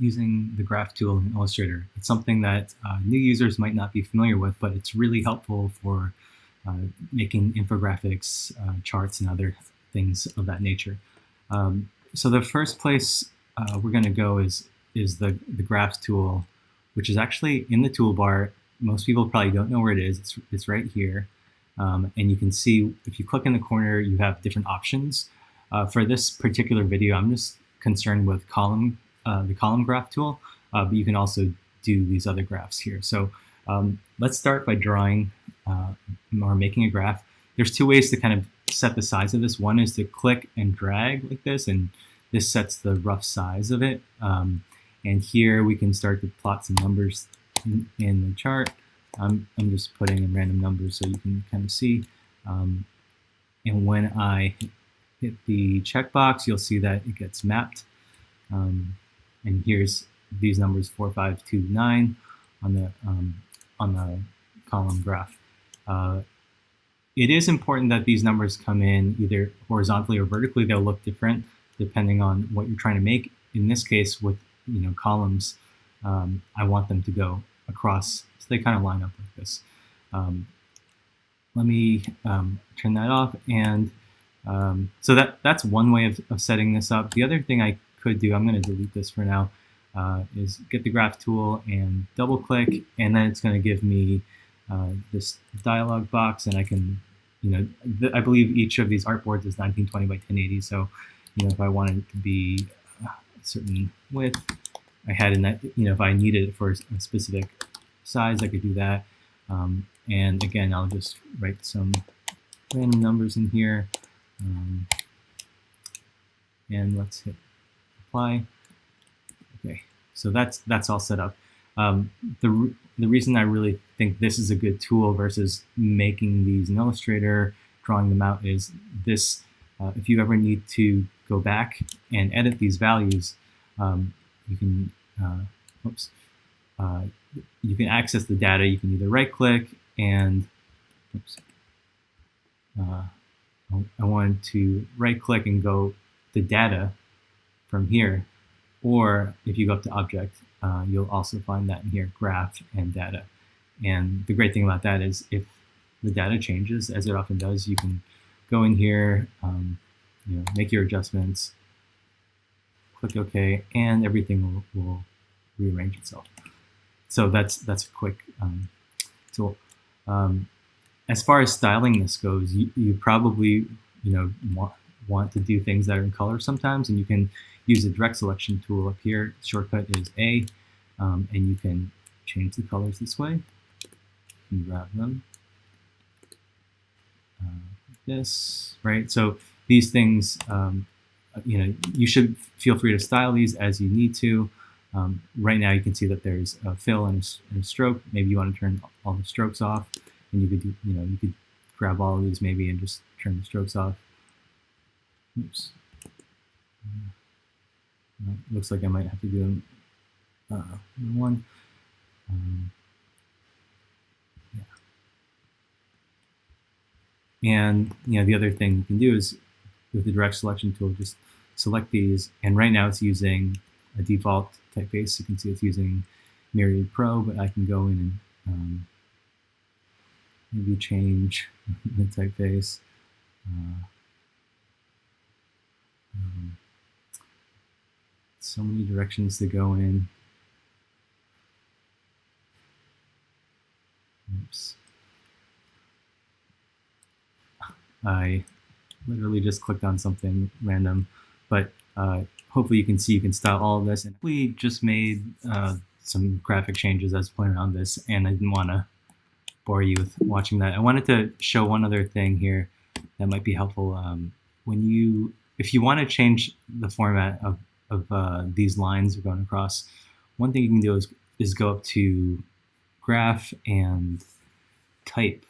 using the graph tool in Illustrator. It's something that new users might not be familiar with, but it's really helpful for making infographics, charts, and other things of that nature. So the first place we're going to go is the graphs tool, which is actually in the toolbar. Most people probably don't know where it is. It's right here. And you can see if you click in the corner, you have different options. For this particular video, I'm just concerned with the column graph tool, but you can also do these other graphs here. So let's start by drawing or making a graph. There's two ways to kind of set the size of this. One is to click and drag like this, and this sets the rough size of it. And here we can start to plot some numbers in the chart. I'm just putting in random numbers so you can kind of see. And when I hit the checkbox, you'll see that it gets mapped. And here's these numbers 4, 5, 2, 9 on the column graph. It is important that these numbers come in either horizontally or vertically. They'll look different depending on what you're trying to make. In this case, with columns, I want them to go across, so they kind of line up like this. Let me turn that off, and so that's one way of setting this up. The other thing I could do, I'm going to delete this for now, is get the graph tool and double click, and then it's going to give me this dialog box, and I can, I believe each of these artboards is 1920 by 1080. So, if I wanted it to be a certain width, I had in that, if I needed it for a specific size, I could do that. And again, I'll just write some random numbers in here, and let's hit apply. Okay, so that's all set up. The reason I really think this is a good tool versus making these in Illustrator, drawing them out, is this. If you ever need to go back and edit these values, you can you can access the data. You can either right-click and I wanted to right-click and go the data from here, or if you go up to Object, you'll also find that in here, Graph and Data. And the great thing about that is if the data changes, as it often does, you can go in here, make your adjustments, click OK, and everything will rearrange itself. So that's a quick tool. As far as styling this goes, you probably want to do things that are in color sometimes, and you can use the direct selection tool up here. Shortcut is A, and you can change the colors this way. You can grab them. This, right? So these things, you should feel free to style these as you need to. Right now, you can see that there's a fill and a stroke. Maybe you want to turn all the strokes off, and you could do, you could grab all of these maybe and just turn the strokes off. Oops. Looks like I might have to do one. And the other thing you can do is with the direct selection tool, just select these. And right now it's using a default typeface. You can see it's using Myriad Pro, but I can go in and maybe change the typeface. So many directions to go in. Oops. I literally just clicked on something random, but hopefully you can see you can style all of this. And we just made some graphic changes as playing around this, and I didn't want to bore you with watching that. I wanted to show one other thing here that might be helpful. If you want to change the format of these lines going across, one thing you can do is go up to Graph and Type.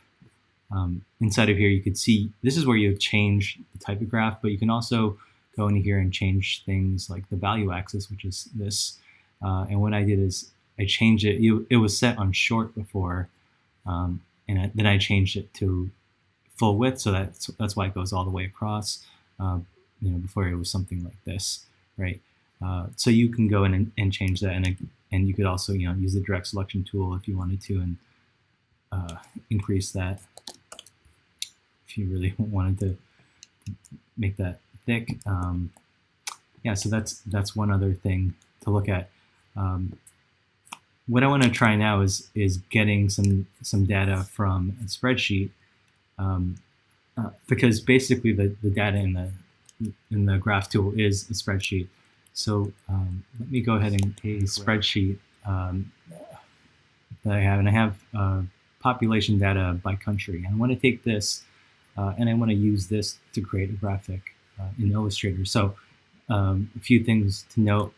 Inside of here, you could see this is where you change the type of graph, but you can also go into here and change things like the value axis, which is this. And what I did is I changed it. It was set on short before, and then I changed it to full width, so that's why it goes all the way across. Before it was something like this, right? So you can go in and change that, and you could also use the direct selection tool if you wanted to, and increase that if you really wanted to make that thick. Yeah, so that's one other thing to look at. What I want to try now is getting some data from a spreadsheet, because basically the data in the graph tool is a spreadsheet. So let me go ahead and create a spreadsheet that I have, and I have population data by country. I want to take this and I want to use this to create a graphic in Illustrator. So a few things to note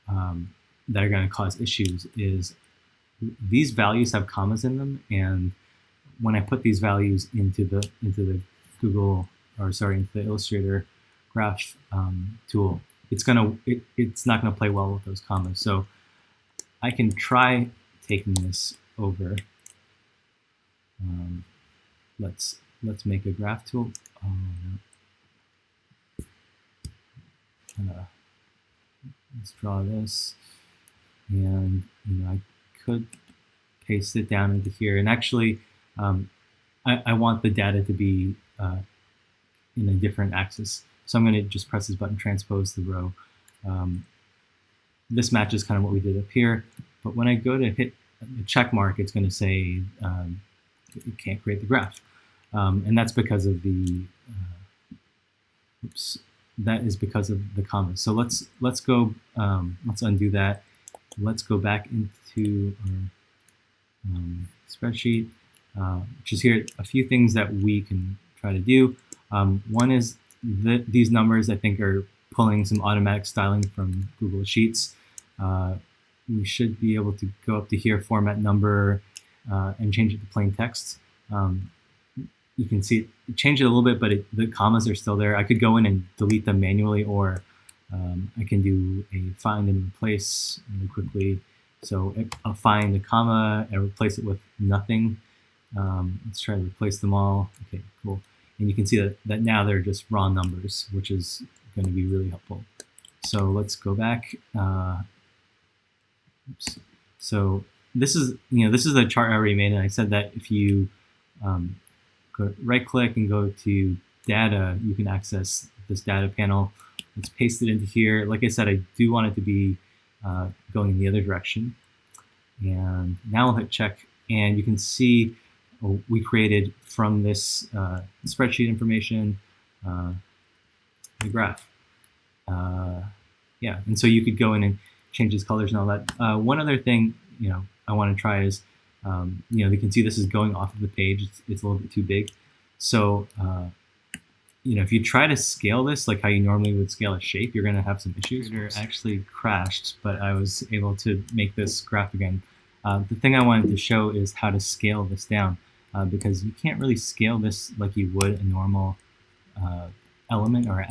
that are going to cause issues is these values have commas in them, and when I put these values into the into the Illustrator graph tool, it's not gonna play well with those commas. So I can try taking this over. Let's make a graph tool. Let's draw this, and I could paste it down into here. And actually, I want the data to be in a different axis. So I'm going to just press this button, transpose the row. This matches kind of what we did up here. But when I go to hit the check mark, it's going to say you can't create the graph. And that's because of the, that is because of the commas. So let's go, let's undo that. Let's go back into our spreadsheet, which is here. A few things that we can try to do. One is these numbers, I think, are pulling some automatic styling from Google Sheets. We should be able to go up to here, format number, and change it to plain text. You can see it change it a little bit, but the commas are still there. I could go in and delete them manually, or I can do a find and replace really quickly. So I'll find a comma and replace it with nothing. Let's try to replace them all. Okay, cool. And you can see that now they're just raw numbers, which is going to be really helpful. So let's go back. Oops. So this is the chart I already made, and I said that if you go right-click and go to Data, you can access this data panel. Let's paste it into here. Like I said, I do want it to be going in the other direction. And now I'll hit check, and you can see we created from this spreadsheet information the graph. Yeah, and so you could go in and change these colors and all that. One other thing I want to try is you can see this is going off of the page. It's a little bit too big. So if you try to scale this like how you normally would scale a shape, you're going to have some issues. It actually crashed, but I was able to make this graph again. The thing I wanted to show is how to scale this down, because you can't really scale this like you would a normal element or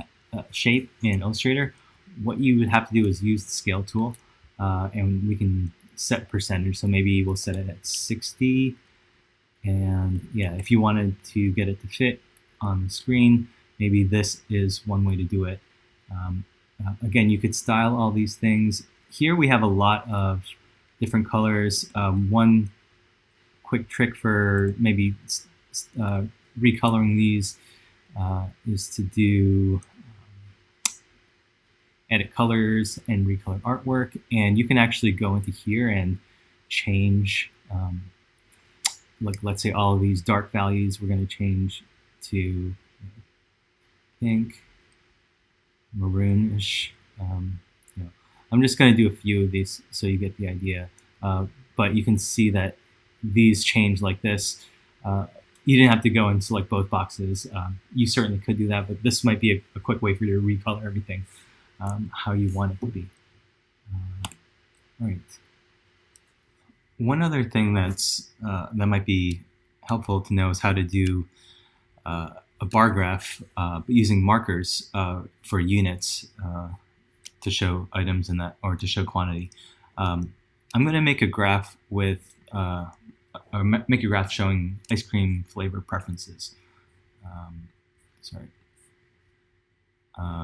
shape in Illustrator. What you would have to do is use the scale tool, and we can set percentage. So maybe we'll set it at 60. And yeah, if you wanted to get it to fit on the screen, maybe this is one way to do it. Again, you could style all these things. Here we have a lot of different colors. One quick trick for maybe recoloring these is to do edit colors and recolor artwork, and you can actually go into here and change, like let's say all of these dark values we're going to change to pink, maroonish. I'm just going to do a few of these so you get the idea, but you can see that these change like this. You didn't have to go and select both boxes. You certainly could do that, but this might be a quick way for you to recolor everything how you want it to be. All right. One other thing that might be helpful to know is how to do a bar graph using markers for units to show items in that, or to show quantity. I'm going to make a graph with, or make a graph showing ice cream flavor preferences. Sorry.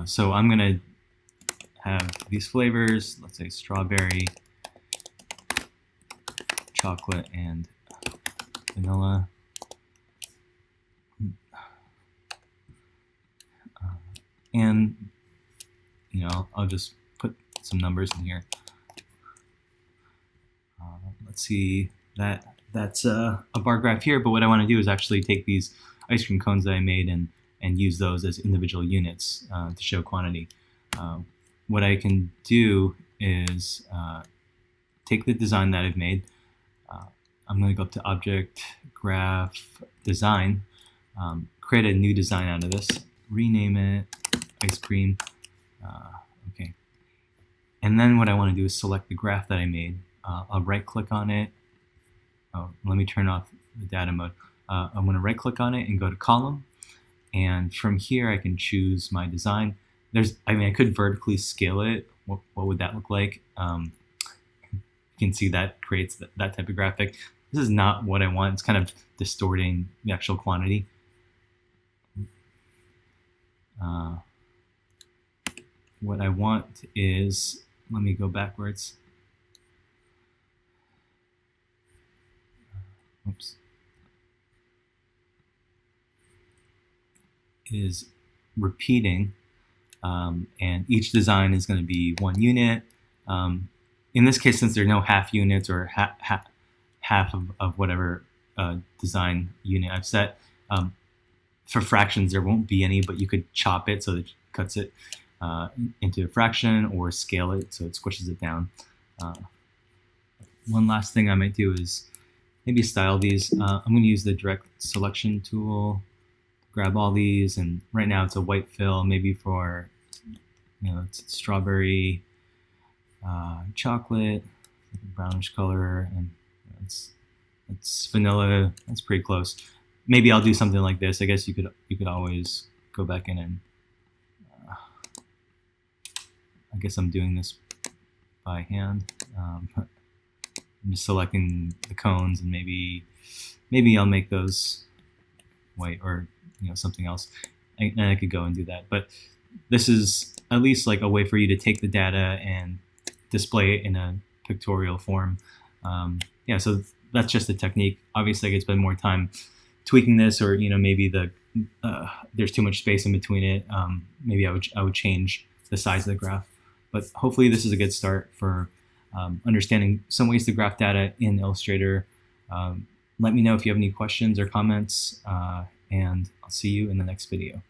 So I'm going to have these flavors, let's say strawberry, chocolate, and vanilla. And I'll just put some numbers in here. Let's see, that's a bar graph here, but what I want to do is actually take these ice cream cones that I made and use those as individual units to show quantity. What I can do is take the design that I've made. I'm going to go up to Object, Graph, Design, create a new design out of this, rename it ice cream. Okay. And then what I want to do is select the graph that I made. I'll right-click on it. Oh, let me turn off the data mode. I'm going to right-click on it and go to Column. And from here, I can choose my design. I could vertically scale it. What would that look like? You can see that creates that type of graphic. This is not what I want. It's kind of distorting the actual quantity. What I want is, let me go backwards. Oops. Is repeating, and each design is going to be one unit. In this case, since there are no half units or half of whatever design unit I've set, for fractions there won't be any, but you could chop it so that it cuts it into a fraction, or scale it so it squishes it down. One last thing I might do is maybe style these. I'm going to use the direct selection tool, grab all these, and right now it's a white fill, maybe for it's strawberry, chocolate, brownish color, and it's vanilla. That's pretty close. Maybe I'll do something like this. I guess you could always go back in and I guess I'm doing this by hand. I'm just selecting the cones, and maybe I'll make those white, or something else, and I could go and do that. But this is at least like a way for you to take the data and display it in a pictorial form. Yeah, so that's just a technique. Obviously, I could spend more time tweaking this, or maybe there's too much space in between it. Maybe I would change the size of the graph. But hopefully, this is a good start for understanding some ways to graph data in Illustrator. Let me know if you have any questions or comments, and I'll see you in the next video.